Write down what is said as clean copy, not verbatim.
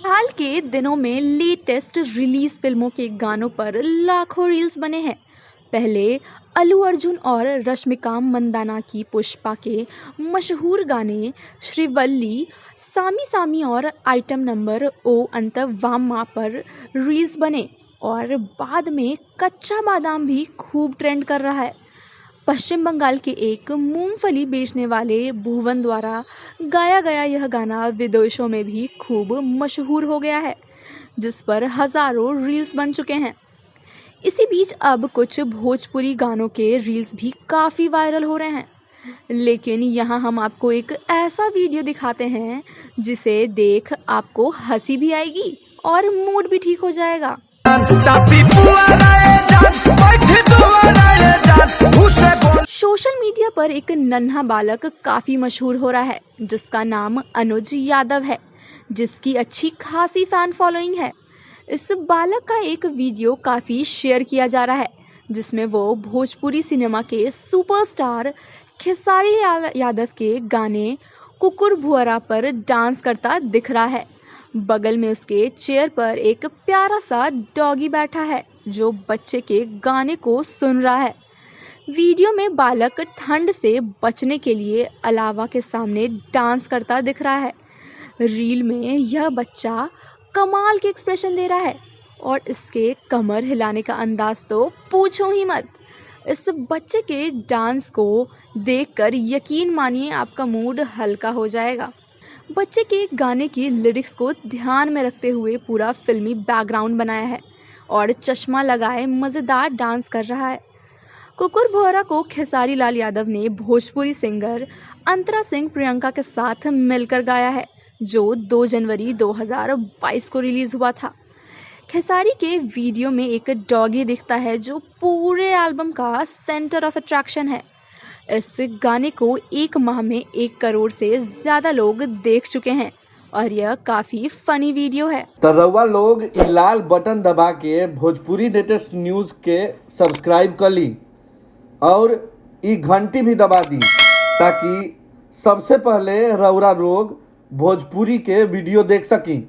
हाल के दिनों में लेटेस्ट रिलीज फिल्मों के गानों पर लाखों रील्स बने हैं। पहले अल्लू अर्जुन और रश्मिका मंदाना की पुष्पा के मशहूर गाने श्रीवल्ली, सामी सामी और आइटम नंबर ओ अंत वामा पर रील्स बने और बाद में कच्चा बादाम भी खूब ट्रेंड कर रहा है। पश्चिम बंगाल के एक मूंगफली बेचने वाले भुवन द्वारा गाया गया यह गाना विदेशों में भी खूब मशहूर हो गया है, जिस पर हजारों रील्स बन चुके हैं। इसी बीच अब कुछ भोजपुरी गानों के रील्स भी काफ़ी वायरल हो रहे हैं, लेकिन यहाँ हम आपको एक ऐसा वीडियो दिखाते हैं जिसे देख आपको हंसी भी आएगी और मूड भी ठीक हो जाएगा। सोशल मीडिया पर एक नन्हा बालक काफी मशहूर हो रहा है जिसका नाम अनुज यादव है, जिसकी अच्छी खासी फैन फॉलोइंग है। इस बालक का एक वीडियो काफी शेयर किया जा रहा है जिसमें वो भोजपुरी सिनेमा के सुपरस्टार खेसारी यादव के गाने कुकुर भुअरा पर डांस करता दिख रहा है। बगल में उसके चेयर पर एक प्यारा सा डॉगी बैठा है जो बच्चे के गाने को सुन रहा है। वीडियो में बालक ठंड से बचने के लिए अलावा के सामने डांस करता दिख रहा है। रील में यह बच्चा कमाल के एक्सप्रेशन दे रहा है और इसके कमर हिलाने का अंदाज तो पूछो ही मत। इस बच्चे के डांस को देखकर यकीन मानिए आपका मूड हल्का हो जाएगा। बच्चे के गाने की लिरिक्स को ध्यान में रखते हुए पूरा फिल्मी बैकग्राउंड बनाया है और चश्मा लगाए मज़ेदार डांस कर रहा है। कुकुर भौरा को खेसारी लाल यादव ने भोजपुरी सिंगर अंतरा सिंह प्रियंका के साथ मिलकर गाया है, जो 2 जनवरी 2022 को रिलीज हुआ था। खेसारी के वीडियो में एक डॉगी दिखता है जो पूरे एल्बम का सेंटर ऑफ अट्रैक्शन है। इस गाने को 1 माह में 1 करोड़ से ज्यादा लोग देख चुके हैं और यह काफी फनी वीडियो है। तो रउआ लोग इ लाल बटन दबा के भोजपुरी लेटेस्ट न्यूज के सब्सक्राइब कर ली और ई घंटी भी दबा दी ताकि सबसे पहले रउरा लोग भोजपुरी के वीडियो देख सकी।